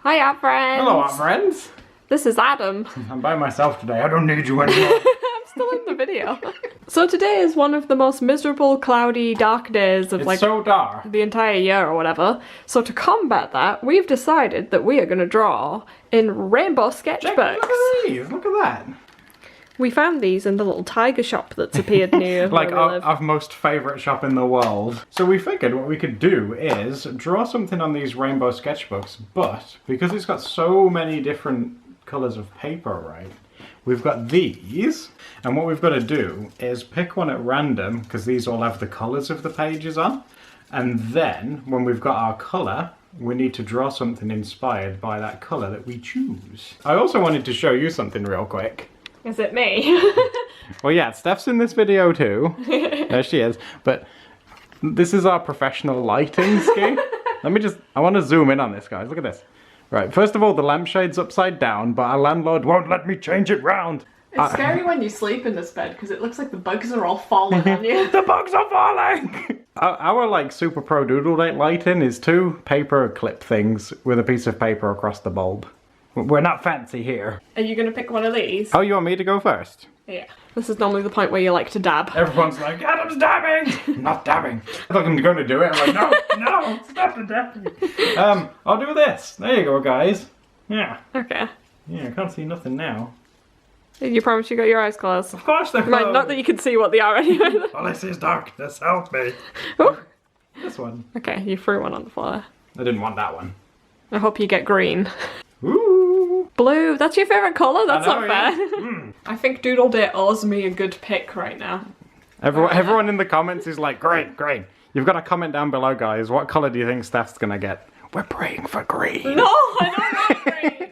Hi, our friends. Hello, our friends. This is Adam. I'm by myself today. I don't need you anymore. I'm still in the video. So today is one of the most miserable, cloudy, dark days of It's so dark. the entire year or whatever. So to combat that, we've decided that we are going to draw in rainbow sketchbooks. Look at these. Look at that. We found these in the little tiger shop that's appeared near Like where we live. our most favourite shop in the world. So we figured what we could do is draw something on these rainbow sketchbooks, but because it's got so many different colours of paper, right? We've got these, and what we've got to do is pick one at random, because these all have the colours of the pages on, and then when we've got our colour, we need to draw something inspired by that colour that we choose. I also wanted to show you something real quick. Is it me? Well, yeah, Steph's in this video too. There she is. But this is our professional lighting scheme. I want to zoom in on this, guys. Look at this. Right, first of all, the lampshade's upside down, but our landlord won't let me change it round. It's scary when you sleep in this bed because it looks like the bugs are all falling on you. The bugs are falling! Our like super pro doodle date lighting is two paper clip things with a piece of paper across the bulb. We're not fancy here. Are you going to pick one of these? Oh, you want me to go first? Yeah. This is normally the point where you like to dab. Everyone's like, Adam's dabbing! I'm not dabbing. I thought I'm going to do it. I'm like, no, stop the dabbing. I'll do this. There you go, guys. Yeah. Okay. Yeah, I can't see nothing now. You promise you got your eyes closed? Of course they're Right, not that you can see what they are anyway. All I see is darkness. Help me. Oh. This one. Okay, you threw one on the floor. I didn't want that one. I hope you get green. Ooh. Blue, that's your favourite colour? That's I know, not fair. yeah. I think Doodle Day owes me a good pick right now. Everyone in the comments is like, great, great. You've got to comment down below, guys. What colour do you think Steph's going to get? We're praying for green. No, I don't want green.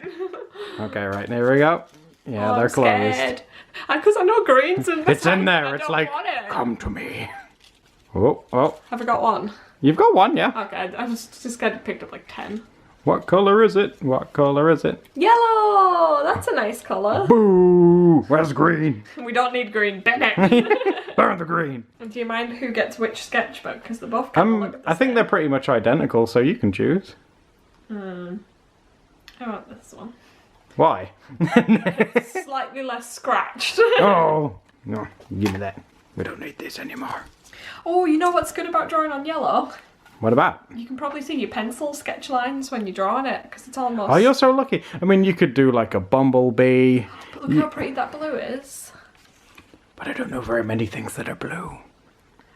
Okay, right, there we go. Yeah, Oh, they're I'm closed. scared. Because I know green's in this It's in one, there. I It's don't like, want it. come to me. Oh, oh. Have I got one? You've got one, yeah. Okay, I was just scared I picked up like 10. What colour is it? What colour is it? Yellow! That's a nice colour. Boo! Where's green? We don't need green, bin it. Burn the green. And do you mind who gets which sketchbook? Because they're both kind of look the I think same. they're pretty much identical, so you can choose. I want this one. Why? Slightly less scratched. Oh, no, give me that. We don't need this anymore. Oh, you know what's good about drawing on yellow? What about? You can probably see your pencil sketch lines when you're drawing it, because it's almost... Oh, you're so lucky. I mean, you could do like a bumblebee. But look how pretty that blue is. But I don't know very many things that are blue.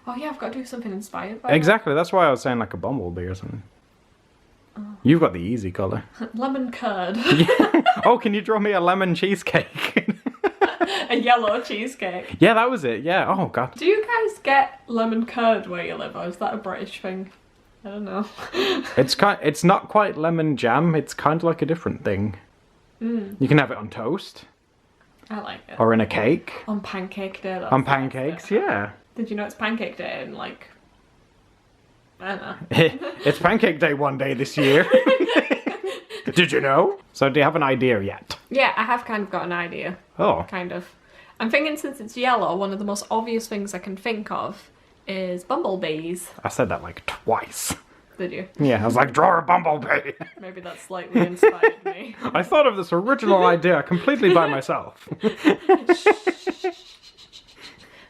Oh yeah, I've got to do something inspired by Exactly, that's why I was saying like a bumblebee or something. Oh. You've got the easy colour. that. Lemon curd. Oh, can you draw me a lemon cheesecake? A yellow cheesecake. Yeah, that was it, yeah. Oh, God. Do you guys get lemon curd where you live, or is that a British thing? I don't know. It's not quite lemon jam, it's kind of like a different thing. You can have it on toast. I like it. Or in a cake. On pancake day. That's On the best pancakes, bit. yeah. Did you know it's pancake day in like... I don't know. It's pancake day one day this year. Did you know? So do you have an idea yet? Yeah, I have kind of got an idea. Oh. Kind of. I'm thinking since it's yellow, one of the most obvious things I can think of is bumblebees. I said that like twice. Did you? Yeah, I was like, draw a bumblebee. Maybe that slightly inspired me. I thought of this original idea completely by myself.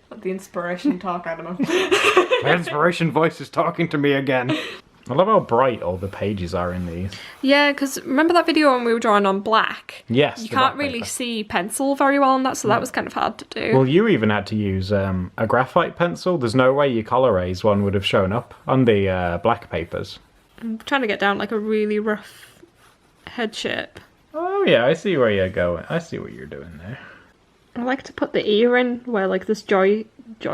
Let the inspiration talk, I don't know. My inspiration voice is talking to me again. I love how bright all the pages are in these. Yeah, because remember that video when we were drawing on black? Yes. You the can't black really paper. see pencil very well on that, so that was kind of hard to do. Well, you even had to use a graphite pencil. There's no way your Colorays one would have shown up on the black papers. I'm trying to get down like a really rough head shape. Oh yeah, I see where you're going. I see what you're doing there. I like to put the ear in where like this jaw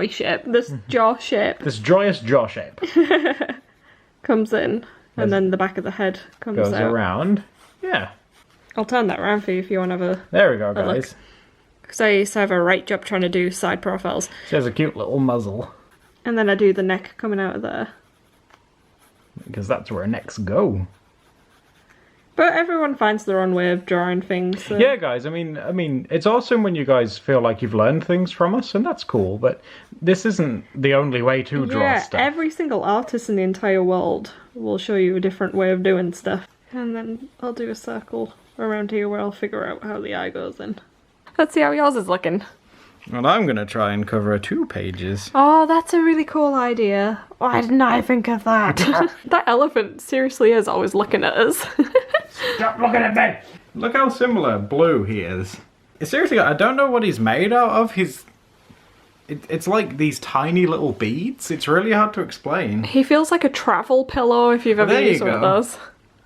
shape This joyous jaw shape comes in, and then the back of the head comes goes out. around. Yeah. I'll turn that around for you if you want to have a... There we go, look. guys. Because I used to have a right job trying to do side profiles. She has a cute little muzzle. And then I do the neck coming out of there. Because that's where necks go. But everyone finds their own way of drawing things. So. Yeah, guys, I mean, it's awesome when you guys feel like you've learned things from us, and that's cool, but this isn't the only way to draw stuff. Every single artist in the entire world will show you a different way of doing stuff. And then I'll do a circle around here where I'll figure out how the eye goes in. Let's see how yours is looking. Well, I'm going to try and cover 2 pages. Oh, that's a really cool idea. Why didn't I think of that? That elephant seriously is always looking at us. Stop looking at me! Look how similar blue he is. Seriously, I don't know what he's made out of. It's like these tiny little beads. It's really hard to explain. He feels like a travel pillow if you've ever used one of those.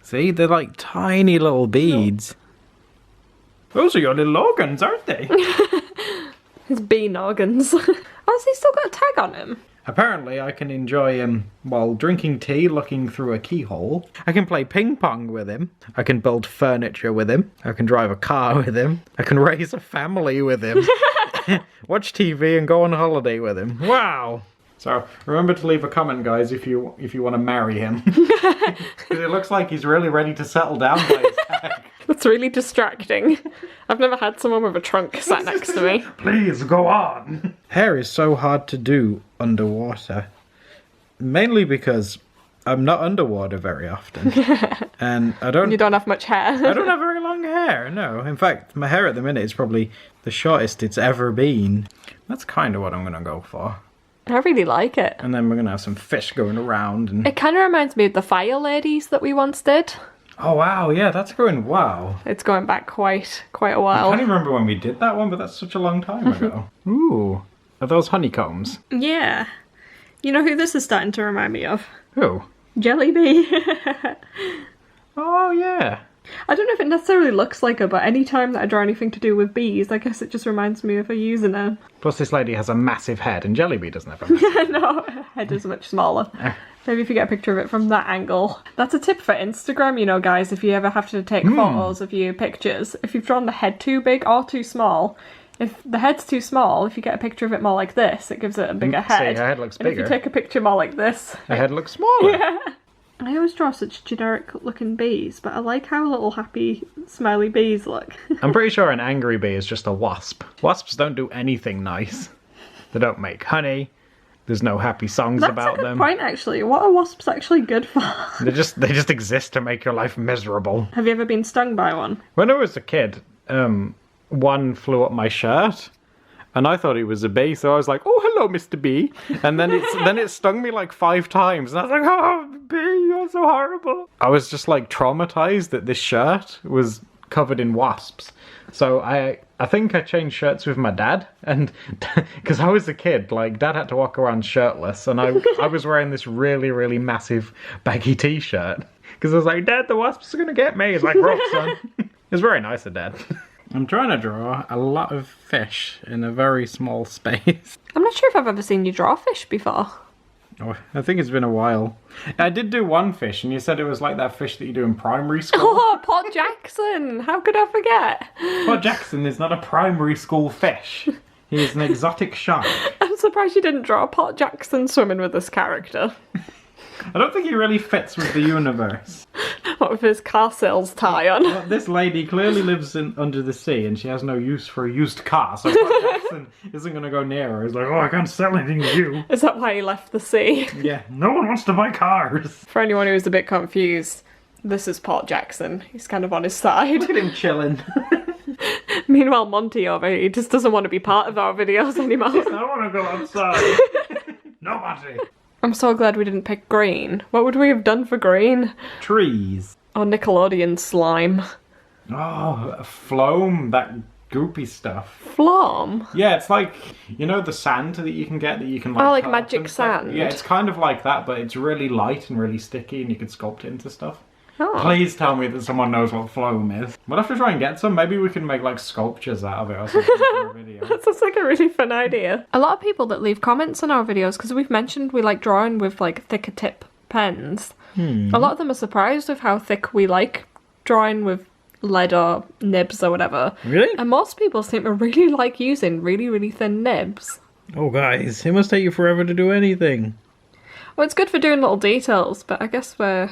See, they're like tiny little beads. Those are your little organs, aren't they? His bee noggins. Oh, has he still got a tag on him? Apparently, I can enjoy him while drinking tea, looking through a keyhole. I can play ping pong with him. I can build furniture with him. I can drive a car with him. I can raise a family with him. Watch TV and go on holiday with him. Wow! So, remember to leave a comment, guys, if you want to marry him. Because it looks like he's really ready to settle down by his tag. That's really distracting. I've never had someone with a trunk sat next to me. Please, go on! Hair is so hard to do underwater. Mainly because I'm not underwater very often. And I don't... You don't have much hair. I don't have very long hair, no. In fact, my hair at the minute is probably the shortest it's ever been. That's kind of what I'm going to go for. I really like it. And then we're going to have some fish going around. And... It kind of reminds me of the fire ladies that we once did. Oh, wow, yeah, that's going, wow. It's going back quite a while. I can't even remember when we did that one, but that's such a long time ago. Ooh, are those honeycombs? Yeah. You know who this is starting to remind me of? Who? Jellybee. Oh, yeah. I don't know if it necessarily looks like her, but any time that I draw anything to do with bees, I guess it just reminds me of her using her. Plus this lady has a massive head, and Jellybee doesn't have a massive head. No, her head is much smaller. Maybe if you get a picture of it from that angle. That's a tip for Instagram, you know, guys, if you ever have to take photos of your pictures. If you've drawn the head too big or too small, if the head's too small, if you get a picture of it more like this, it gives it a bigger head. See, her head looks and bigger. if you take a picture more like this... Her head looks smaller. Yeah. I always draw such generic looking bees, but I like how little happy, smiley bees look. I'm pretty sure an angry bee is just a wasp. Wasps don't do anything nice. They don't make honey. There's no happy songs about That's a good them. point, actually. What are wasps actually good for? They just exist to make your life miserable. Have you ever been stung by one? When I was a kid, one flew up my shirt. And I thought it was a bee, so I was like, "Oh, hello, Mr. Bee." And then it stung me like 5 times, and I was like, "Oh, bee, you're so horrible." I was just like traumatized that this shirt was covered in wasps. So I think I changed shirts with my dad, and because I was a kid, like Dad had to walk around shirtless, and I was wearing this really, really massive baggy t-shirt because I was like, "Dad, the wasps are gonna get me." He's like, "Rough, son." It was very nice of Dad. I'm trying to draw a lot of fish in a very small space. I'm not sure if I've ever seen you draw fish before. Oh, I think it's been a while. I did do one fish, and you said it was like that fish that you do in primary school. Oh, Pot Jackson! How could I forget? Pot Jackson is not a primary school fish. He is an exotic shark. I'm surprised you didn't draw Pot Jackson swimming with this character. I don't think he really fits with the universe. What with his car sales tie on? Well, this lady clearly lives under the sea, and she has no use for a used car, so Pot Jackson isn't going to go near her. He's like, "Oh, I can't sell anything to you." Is that why he left the sea? Yeah, no one wants to buy cars. For anyone who's a bit confused, this is Pot Jackson. He's kind of on his side. Look at him chilling. Meanwhile, Monty over here, he just doesn't want to be part of our videos anymore. I want to go outside. Nobody. I'm so glad we didn't pick green. What would we have done for green? Trees. Or Nickelodeon slime. Oh, Floam, that goopy stuff. Flom? Yeah, it's like, you know the sand that you can get that you can like... Oh, like cut up magic and stuff? sand? Yeah, it's kind of like that, but it's really light and really sticky and you can sculpt it into stuff. Oh. Please tell me that someone knows what Floam is. We'll have to try and get some. Maybe we can make like sculptures out of it or something for a video. That sounds like a really fun idea. A lot of people that leave comments on our videos, because we've mentioned we like drawing with like thicker tip pens. A lot of them are surprised with how thick we like drawing with lead or nibs or whatever. Really? And most people seem to really like using really, really thin nibs. Oh guys, it must take you forever to do anything. Well, it's good for doing little details, but I guess we're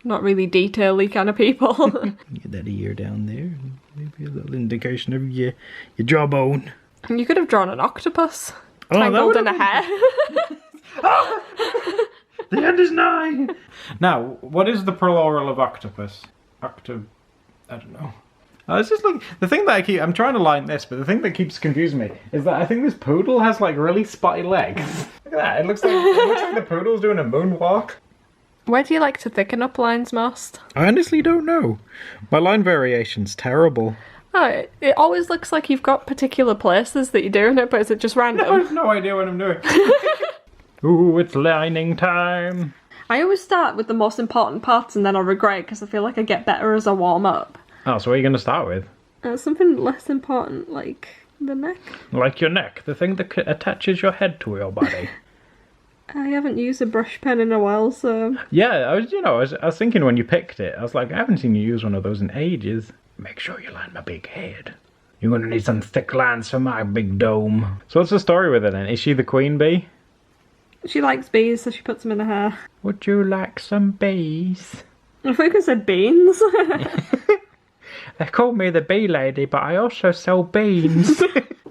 not really detail-y kind of people. Get that ear down there. Maybe a little indication of your jawbone. You could have drawn an octopus. Oh, that Tangled would in a hair. The end is nigh! Now, what is the plural of octopus? I don't know. I was just looking. The thing that I'm trying to line this, but the thing that keeps confusing me is that I think this poodle has like really spotty legs. Look at that. It looks like the poodle's doing a moonwalk. Where do you like to thicken up lines most? I honestly don't know. My line variation's terrible. Oh, it always looks like you've got particular places that you're doing it, but is it just random? I have no idea what I'm doing. Ooh, it's lining time. I always start with the most important parts and then I regret because I feel like I get better as I warm up. Oh, so what are you going to start with? Something less important, like the neck. Like your neck, the thing that attaches your head to your body. I haven't used a brush pen in a while, so... Yeah, I was thinking when you picked it, I was like, I haven't seen you use one of those in ages. Make sure you line my big head. You're going to need some thick lines for my big dome. So what's the story with it then? Is she the queen bee? She likes bees, so she puts them in her hair. Would you like some bees? I think I said beans. They call me the bee lady, but I also sell beans.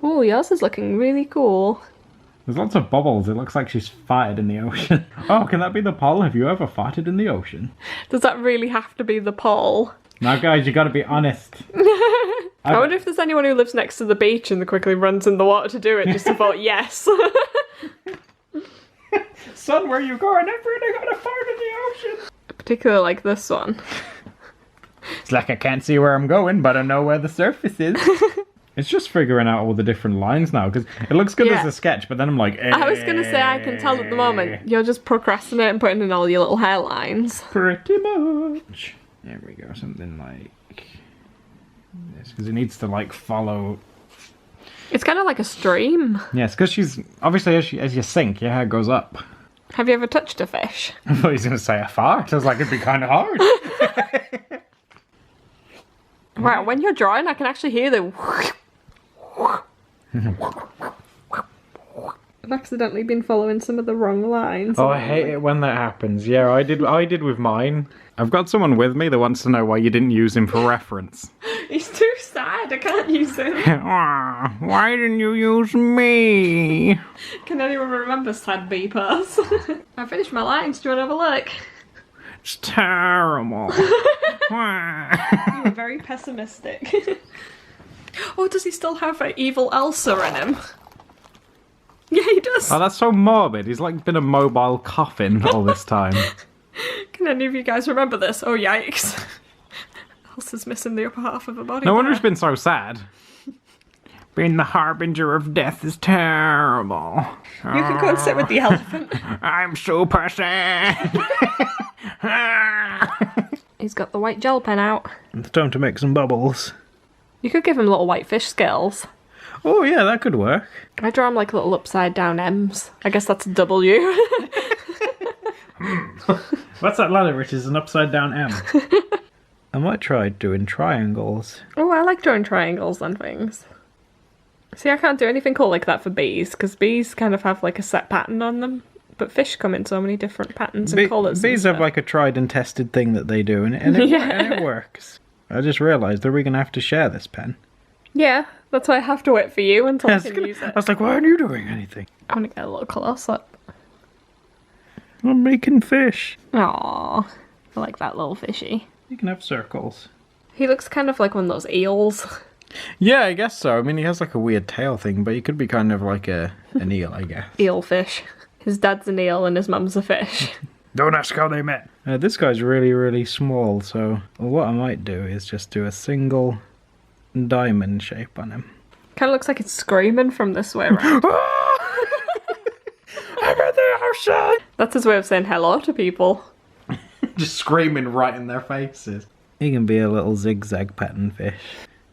Oh, yours is looking really cool. There's lots of bubbles. It looks like she's farted in the ocean. Oh, can that be the poll? Have you ever farted in the ocean? Does that really have to be the poll? Now, guys, you gotta be honest. I wonder if there's anyone who lives next to the beach and quickly runs in the water to do it just to vote yes. Son, where you going? I'm really gonna fart in the ocean. Particularly like this one. It's like I can't see where I'm going, but I know where the surface is. It's just figuring out all the different lines now, because it looks good as a sketch, but then I'm like, I was going to say, I can tell at the moment, you're just procrastinating and putting in all your little hairlines. Pretty much. There we go, something like this, because it needs to, like, follow... It's kind of like a stream. Yes, because she's, obviously, as you sink, your hair goes up. Have you ever touched a fish? I thought he was going to say a fart. I was like, it'd be kind of hard. Wow, when you're drawing, I can actually hear the... I've accidentally been following some of the wrong lines. Oh, I hate it when that happens. Yeah, I did with mine. I've got someone with me that wants to know why you didn't use him for reference. He's too sad, I can't use him. Why didn't you use me? Can anyone remember sad beepers? I finished my lines, do you want to have a look? It's terrible. You were very pessimistic. Oh, does he still have an evil Elsa in him? Yeah, he does. Oh, that's so morbid. He's like been a mobile coffin all this time. Can any of you guys remember this? Oh, yikes. Elsa's missing the upper half of her body. No wonder it's been so sad. Being the harbinger of death is terrible. You can go and sit with the elephant. I'm super sad. He's got the white gel pen out. It's time to make some bubbles. You could give him little white fish scales. Oh yeah, that could work. I draw him like little upside down M's. I guess that's a W. What's that letter which is an upside down M? I might try doing triangles. Oh, I like drawing triangles and things. See, I can't do anything cool like that for bees, because bees kind of have like a set pattern on them. But fish come in so many different patterns and colours. Bees have like a tried and tested thing that they do, and it works. I just realised, are we going to have to share this pen? Yeah, that's why I have to wait for you until I can use it. I was like, why aren't you doing anything? I want to get a little close up. I'm making fish. Aww, I like that little fishy. You can have circles. He looks kind of like one of those eels. Yeah, I guess so. I mean, he has like a weird tail thing, but he could be kind of like an eel, I guess. Eel fish. His dad's an eel and his mum's a fish. Don't ask how they met. This guy's really, really small, so what I might do is just do a single diamond shape on him. Kind of looks like it's screaming from this way around. I'm at the ocean! That's his way of saying hello to people. Just screaming right in their faces. He can be a little zigzag pattern fish.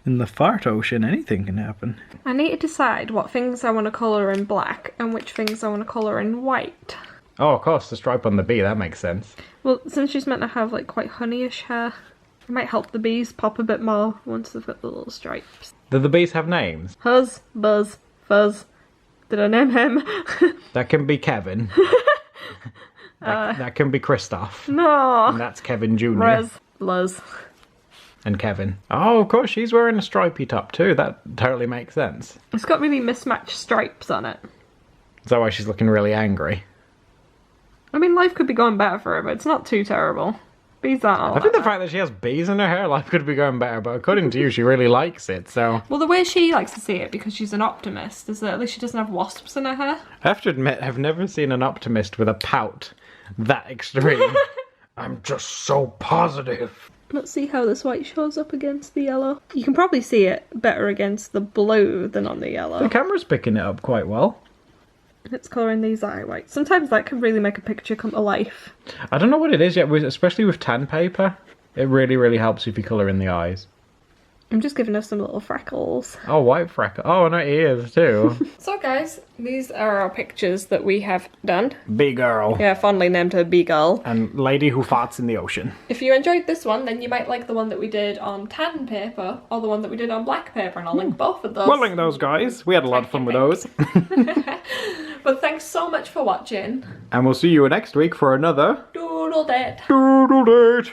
In the fart ocean, anything can happen. I need to decide what things I want to colour in black and which things I want to colour in white. Oh, of course, the stripe on the bee, that makes sense. Well, since she's meant to have like quite honeyish hair, it might help the bees pop a bit more once they've got the little stripes. Do the bees have names? Huzz, Buzz, Fuzz. Did I name him? That can be Kevin. That can be Christoph. No. And that's Kevin Jr. Rez, Luz. And Kevin. Oh, of course, she's wearing a stripy top too. That totally makes sense. It's got really mismatched stripes on it. Is that why she's looking really angry? I mean, life could be going better for her, but it's not too terrible. Bees aren't all I think that the fact that she has bees in her hair, life could be going better, but according to you, she really likes it, so... Well, the way she likes to see it, because she's an optimist, is that at least she doesn't have wasps in her hair. I have to admit, I've never seen an optimist with a pout that extreme. I'm just so positive. Let's see how this white shows up against the yellow. You can probably see it better against the blue than on the yellow. The camera's picking it up quite well. It's colouring these eye whites. Sometimes that can really make a picture come to life. I don't know what it is yet, especially with tan paper. It really, really helps if you colour in the eyes. I'm just giving her some little freckles. Oh, white freckle. Oh, and her ears too. So guys, these are our pictures that we have done. Bee girl. Yeah, fondly named her Bee Girl. And lady who farts in the ocean. If you enjoyed this one, then you might like the one that we did on tan paper, or the one that we did on black paper, and I'll link both of those. We'll link those, guys. We had a lot of fun with those. But thanks so much for watching. And we'll see you next week for another... Doodle date. Doodle date.